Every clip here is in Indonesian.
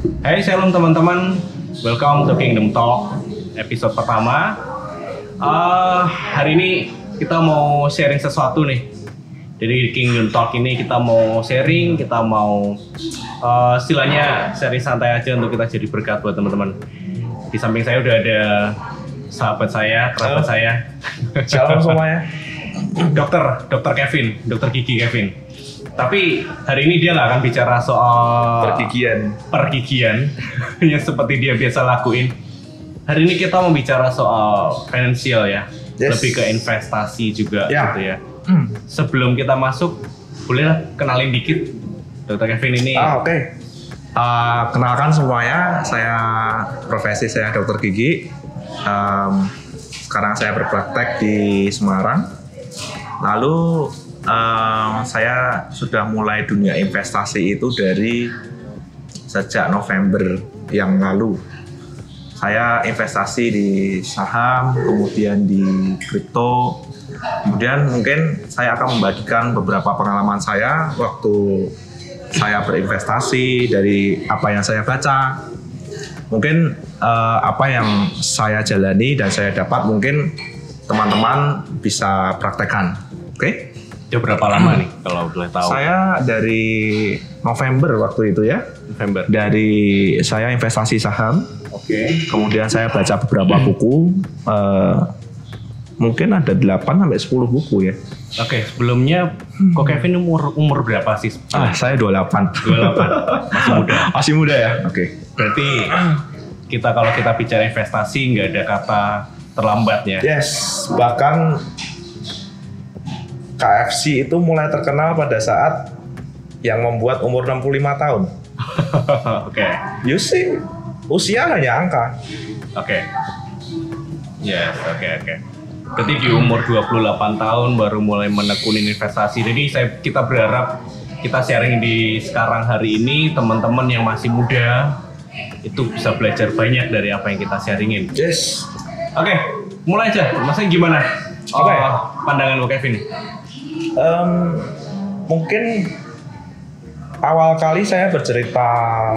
Hai, shalom teman-teman. Welcome to Kingdom Talk episode pertama. Hari ini kita mau sharing sesuatu nih. Jadi di Kingdom Talk ini kita mau sharing, kita mau istilahnya sharing santai aja untuk kita jadi berkat buat teman-teman. Di samping saya udah ada sahabat saya, kerabat saya. Shalom semuanya. Dokter Kevin, Dokter Gigi Kevin. Tapi hari ini dia nggak akan bicara soal pergigian yang seperti dia biasa lakuin. Hari ini kita mau bicara soal finansial ya, lebih ke investasi juga gitu ya. Sebelum kita masuk, boleh kenalin dikit Dokter Kevin ini. Oke. Kenalkan semuanya, profesi saya Dokter Gigi. Sekarang saya berpraktek di Semarang. Lalu saya sudah mulai dunia investasi itu dari sejak November yang lalu. Saya investasi di saham, kemudian di kripto. Kemudian mungkin saya akan membagikan beberapa pengalaman saya waktu saya berinvestasi, dari apa yang saya baca. Mungkin apa yang saya jalani dan saya dapat mungkin teman-teman bisa praktekkan. Oke? Udah berapa lama nih kalau boleh tahu? Saya dari November waktu itu ya. November. Dari saya investasi saham. Oke. Kemudian saya baca beberapa buku. Mungkin ada 8-10 buku ya. Oke, sebelumnya kok Kevin umur berapa sih? Saya 28. 28. Masih muda. Masih muda ya? Oke. Berarti kalau kita bicara investasi nggak ada kata terlambat ya? Yes, bahkan KFC itu mulai terkenal pada saat yang membuat umur 65 tahun. Oke. You see, usia hanya angka. Oke. Yes, oke. Berarti di umur 28 tahun baru mulai menekunin investasi. Jadi kita berharap kita sharing di sekarang hari ini, teman-teman yang masih muda itu bisa belajar banyak dari apa yang kita sharingin. Yes. Oke, mulai aja. Maksudnya gimana? Pandangan lo Kevin? Mungkin awal kali saya bercerita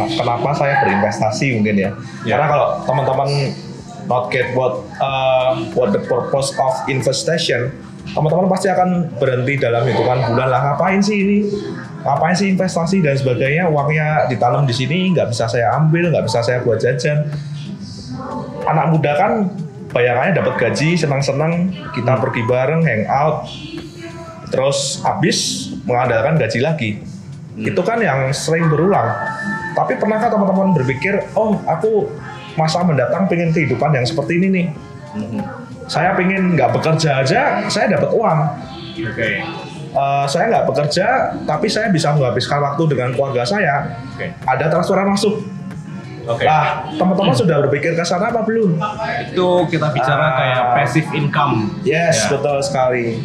kenapa saya berinvestasi mungkin ya. Karena kalau teman-teman not get what the purpose of investment, teman-teman pasti akan berhenti dalam hitungan bulan lah, ngapain sih investasi dan sebagainya, uangnya ditanam di sini nggak bisa saya ambil, nggak bisa saya buat jajan. Anak muda kan bayangannya dapat gaji, senang-senang, kita pergi bareng, hangout, terus habis mengandalkan gaji lagi. Itu kan yang sering berulang. Tapi pernahkah teman-teman berpikir, aku masa mendatang pengen kehidupan yang seperti ini nih. Saya pengen nggak bekerja aja, saya dapat uang. Oke. Saya nggak bekerja, tapi saya bisa menghabiskan waktu dengan keluarga saya. Ada transferan masuk. Nah, teman-teman sudah berpikir ke sana apa belum? Itu kita bicara kayak passive income. Yes, betul sekali.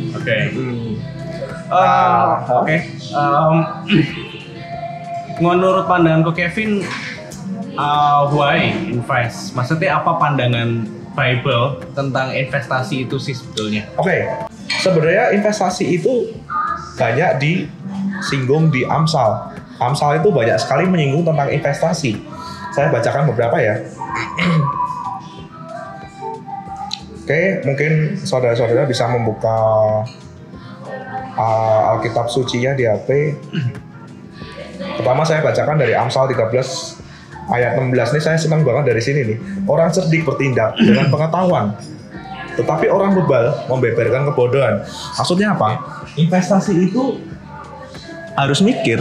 Oke. Menurut pandangan ko Kevin, why invest? Maksudnya apa pandangan Bible tentang investasi itu sih sebetulnya? Sebenarnya investasi itu banyak disinggung di Amsal. Amsal itu banyak sekali menyinggung tentang investasi. Saya bacakan beberapa ya. Mungkin saudara-saudara bisa membuka Alkitab sucinya di HP. Pertama saya bacakan dari Amsal 13 ayat 16 nih, saya senang banget dari sini nih. Orang cerdik bertindak dengan pengetahuan, tetapi orang bebal membeberkan kebodohan. Maksudnya apa? Investasi itu harus mikir.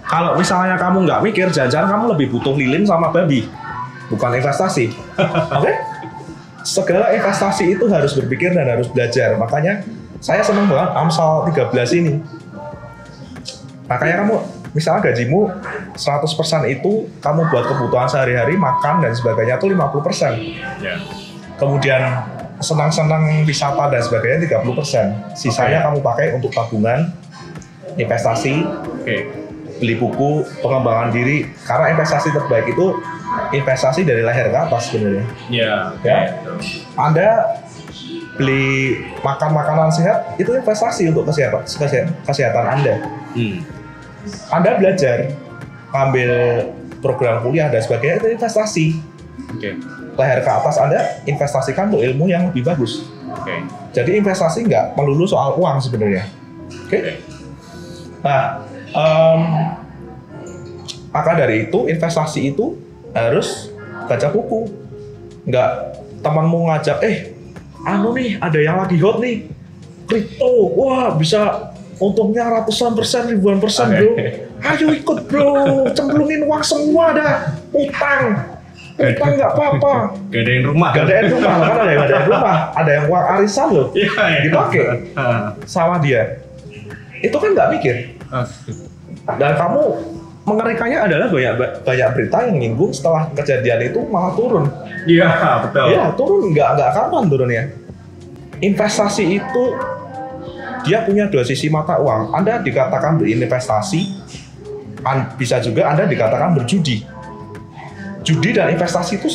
Kalau misalnya kamu nggak mikir, jangan-jangan kamu lebih butuh lilin sama babi, bukan investasi. Oke? Segala investasi itu harus berpikir dan harus belajar. Makanya saya senang banget Amsal 13 ini. Makanya kamu, misalnya gajimu 100% itu kamu buat kebutuhan sehari-hari, makan dan sebagainya itu 50%. Kemudian senang-senang wisata dan sebagainya 30%. Sisanya kamu pakai untuk tabungan, investasi, beli buku, pengembangan diri. Karena investasi terbaik itu investasi dari leher ke atas sebenarnya. Anda beli makan makanan sehat itu investasi untuk kesehatan Anda. Anda belajar ngambil program kuliah dan sebagainya, itu investasi. Leher ke atas Anda investasikan untuk ilmu yang lebih bagus. Jadi investasi nggak melulu soal uang sebenarnya. Nah, maka dari itu investasi itu harus baca buku. Nggak temanmu ngajak, anu nih ada yang lagi hot nih, kripto, wah bisa untungnya ratusan persen, ribuan persen bro. Ayo ikut bro, cemplungin uang semua dah, utang nggak apa-apa. Gadain rumah. Kan ada yang gadain rumah, ada yang uang arisan loh, dipakai sama dia. Itu kan nggak mikir. Dan kamu mengerikannya adalah banyak berita yang nyinggung setelah kejadian itu malah turun. Iya, betul. Iya, turun nggak kapan turunnya. Investasi itu dia punya dua sisi mata uang. Anda dikatakan berinvestasi, bisa juga Anda dikatakan berjudi. Judi dan investasi itu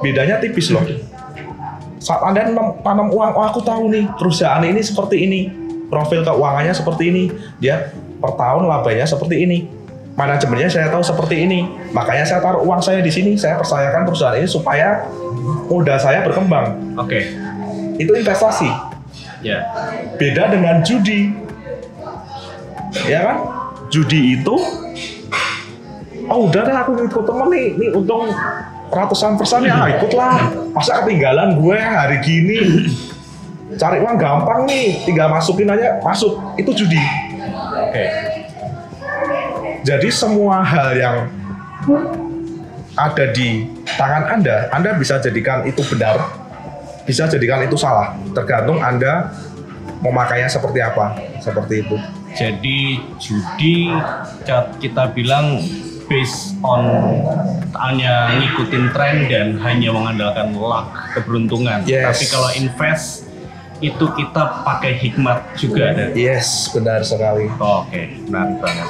bedanya tipis loh. Saat Anda tanam uang, aku tahu nih perusahaan ini seperti ini, profil keuangannya seperti ini, dia per tahun labanya seperti ini, manajemennya saya tahu seperti ini, makanya saya taruh uang saya di sini, saya percayakan perusahaan ini supaya modal saya berkembang. Itu investasi. Beda dengan judi, ya kan? Judi itu, udah deh aku ikut temen nih untung ratusan persen ya ikutlah, masa ketinggalan gue hari gini, cari uang gampang nih, tinggal masukin aja, masuk, itu judi. Jadi semua hal yang ada di tangan Anda bisa jadikan itu benar, bisa jadikan itu salah, tergantung Anda memakainya seperti apa, seperti itu. Jadi judi kita bilang based on hanya ngikutin tren dan hanya mengandalkan luck, keberuntungan. Tapi kalau invest itu kita pakai hikmat juga. Yes, benar sekali. Menarik banget.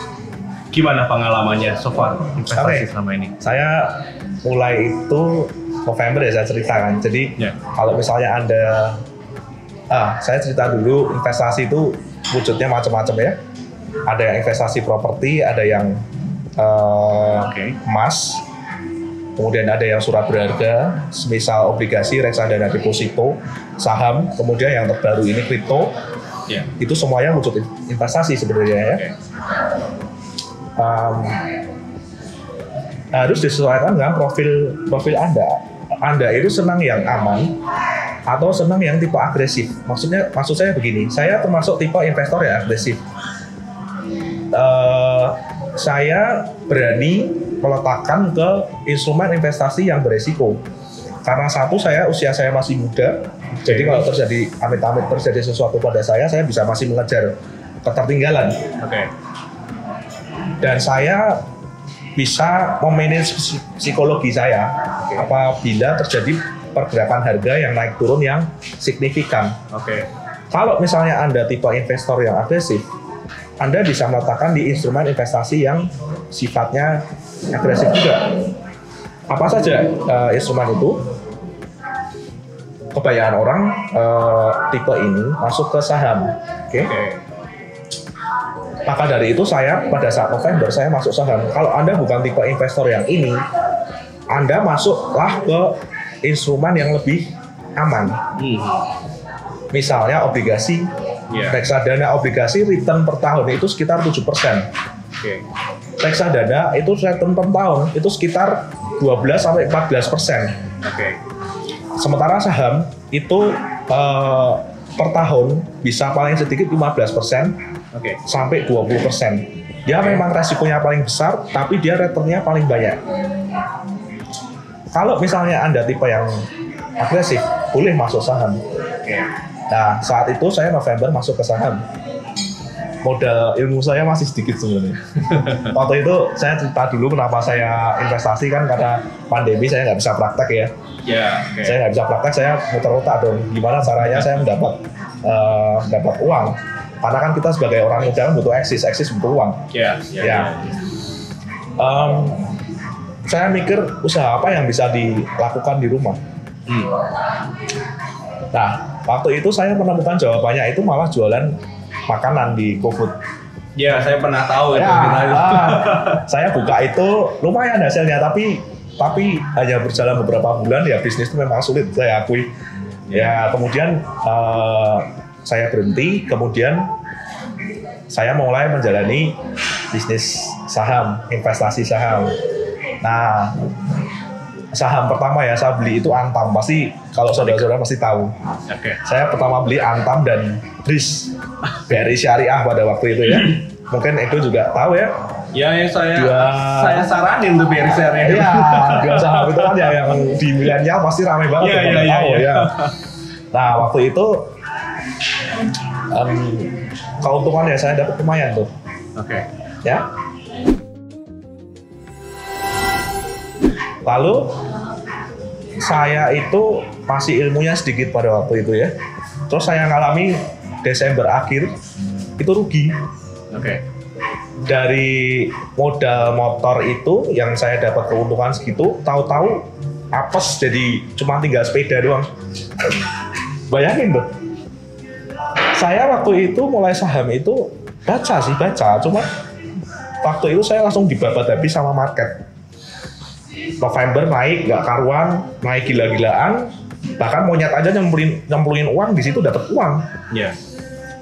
Gimana pengalamannya so far investasi selama ini? Saya mulai itu November ya, saya ceritakan. Jadi kalau misalnya Anda, saya cerita dulu, investasi itu wujudnya macam-macam ya. Ada yang investasi properti, ada yang emas, kemudian ada yang surat berharga, semisal obligasi, reksadana deposito, saham, kemudian yang terbaru ini kripto. Itu semuanya wujud investasi sebenarnya ya. Harus disesuaikan dengan profil Anda. Anda itu senang yang aman atau senang yang tipe agresif. Maksud saya begini, saya termasuk tipe investor yang agresif. Saya berani meletakkan ke instrumen investasi yang beresiko. Karena satu, usia saya masih muda, jadi kalau terjadi amit-amit terjadi sesuatu pada saya bisa masih mengejar ketertinggalan. Dan saya bisa memanage psikologi saya apabila terjadi pergerakan harga yang naik turun yang signifikan. Kalau misalnya Anda tipe investor yang agresif, Anda bisa meletakkan di instrumen investasi yang sifatnya agresif juga. Apa saja instrumen itu? Kebanyakan orang tipe ini masuk ke saham. Maka dari itu pada saat November saya masuk saham. Kalau Anda bukan tipe investor yang ini, Anda masuklah ke instrumen yang lebih aman. Misalnya obligasi, reksadana obligasi return per tahun itu sekitar 7%. Reksadana itu return per tahun itu sekitar 12-14%. Sementara saham itu per tahun bisa paling sedikit 15% sampai 20%. Dia memang resikonya paling besar, tapi dia returnnya paling banyak. Kalau misalnya Anda tipe yang agresif, boleh masuk saham. Nah, saat itu saya November masuk ke saham. Modal ilmu saya masih sedikit sebenarnya. Waktu itu saya cerita dulu kenapa saya investasi, kan karena pandemi saya nggak bisa praktek ya. Saya nggak bisa praktek, saya muter-muter dong. Gimana caranya saya mendapat uang? Karena kan kita sebagai orang muda kan butuh eksis butuh uang. Saya mikir usaha apa yang bisa dilakukan di rumah. Nah, waktu itu saya menemukan jawabannya itu malah jualan makanan di GoFood. Ya, saya pernah tahu itu. Saya buka itu lumayan hasilnya, tapi hanya berjalan beberapa bulan ya, bisnis itu memang sulit, saya akui. Ya kemudian saya berhenti, kemudian saya mulai menjalani bisnis saham, investasi saham. Nah, saham pertama ya saya beli itu Antam, pasti kalau saudara-saudara pasti tahu. Saya pertama beli Antam dan BRI Syariah pada waktu itu ya. Mungkin Edo juga tahu ya. Ya, yang saya saranin tuh BRI Syariah. Iya, dua saham itu kan yang di milenial pasti ramai banget. Iya. Nah, waktu itu keuntungannya saya dapat lumayan tuh. Ya. Lalu saya itu masih ilmunya sedikit pada waktu itu ya. Terus saya ngalami Desember akhir itu rugi. Dari modal motor itu yang saya dapat keuntungan segitu, tahu-tahu apes jadi cuma tinggal sepeda doang. Bayangin tuh. Saya waktu itu mulai saham itu baca, cuma waktu itu saya langsung dibabat habis sama market. November naik nggak karuan, naik gila-gilaan, bahkan monyet aja nyemplungin uang di situ dapat uang.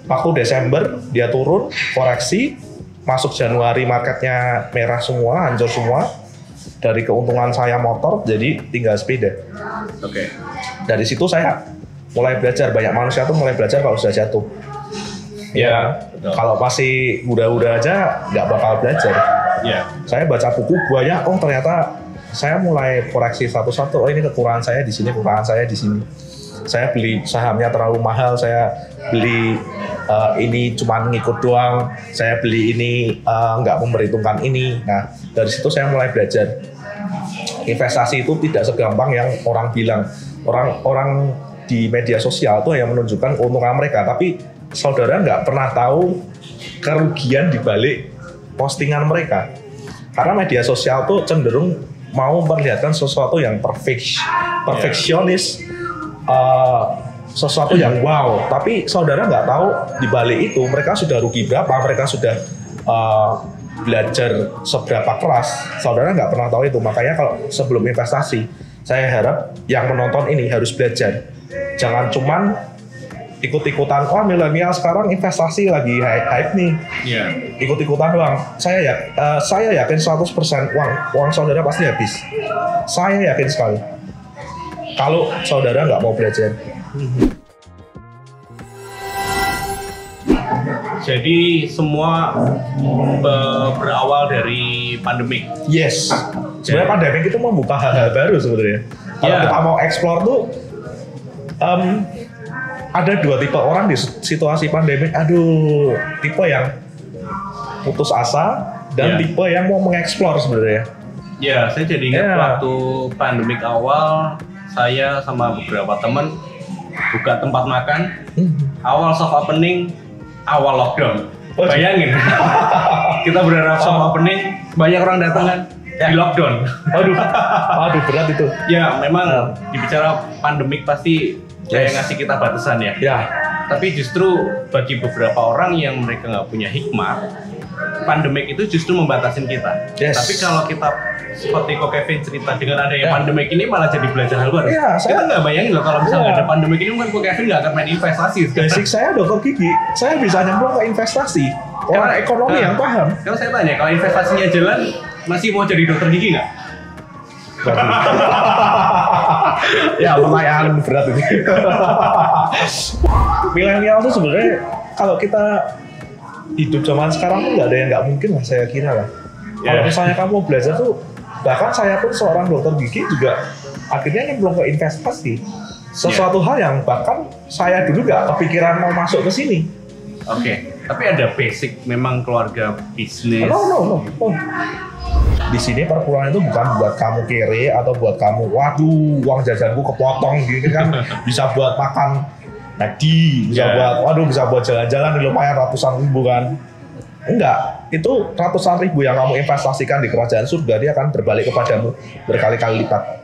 Waktu Desember dia turun, koreksi, masuk Januari marketnya merah semua, hancur semua. Dari keuntungan saya motor jadi tinggal sepeda. Dari situ saya mulai belajar, banyak manusia tuh mulai belajar kalau sudah jatuh. Kalau masih muda-muda aja nggak bakal belajar. Saya baca buku banyak, oh ternyata saya mulai koreksi satu-satu. Oh ini kekurangan saya di sini, kekurangan saya di sini. Saya beli sahamnya terlalu mahal, saya beli ini cuma ngikut doang, saya beli ini nggak memperhitungkan ini. Nah dari situ saya mulai belajar. Investasi itu tidak segampang yang orang bilang. Orang di media sosial tuh yang menunjukkan keuntungan mereka, tapi saudara nggak pernah tahu kerugian di balik postingan mereka. Karena media sosial tuh cenderung mau memperlihatkan sesuatu yang perfeksionis, sesuatu yang wow. Tapi saudara nggak tahu di balik itu mereka sudah rugi berapa, mereka sudah belajar seberapa keras. Saudara nggak pernah tahu itu. Makanya kalau sebelum investasi, saya harap yang menonton ini harus belajar. Jangan cuman ikut-ikutan, wah milenial sekarang investasi lagi hype nih. Ikut-ikutan doang. Saya yakin 100% uang saudara pasti habis. Saya yakin sekali. Kalau saudara nggak mau belajar. Jadi semua berawal dari pandemik. Yes. Sebenarnya pandemik itu membuka hal-hal baru sebenarnya. Kalau kita mau explore tuh, ada dua tipe orang di situasi pandemik. Tipe yang putus asa dan tipe yang mau mengeksplor sebenarnya. Saya jadi ingat waktu pandemik awal, saya sama beberapa teman buka tempat makan. Awal soft opening, awal lockdown. Bayangin, kita berharap soft opening, banyak orang datang kan, di lockdown. Aduh berat itu. Memang dibicara pandemik pasti kayak ngasih kita batasan ya. Tapi justru bagi beberapa orang yang mereka nggak punya hikmah, pandemik itu justru membatasin kita. Tapi kalau kita seperti kok Kevin cerita dengan adanya pandemik ini malah jadi belajar hal baru. Kita nggak bayangin loh kalau misalnya nggak ada pandemik ini, mungkin kok Kevin nggak akan main investasi. Basic saya dokter gigi, saya bisa nyemplung ke investasi. Orang ekonomi yang paham. Kalau saya tanya, kalau investasinya jalan, masih mau jadi dokter gigi nggak? Ya pertanyaan berat ini. Milenial tuh sebenarnya kalau kita hidup zaman sekarang tuh nggak ada yang nggak mungkin lah, saya kira lah. Kalau misalnya kamu belajar tuh, bahkan saya pun seorang dokter gigi juga akhirnya nyemplung ke investasi. Sesuatu hal yang bahkan saya dulu nggak kepikiran mau masuk ke sini. Tapi ada basic memang keluarga bisnis. No. Di sini perpuluhan itu bukan buat kamu kere atau buat kamu, waduh uang jajanku kepotong gitu kan, bisa buat makan McD, bisa buat jalan-jalan lumayan ratusan ribu kan. Enggak, itu ratusan ribu yang kamu investasikan di kerajaan surga, dia akan berbalik kepadamu berkali-kali lipat.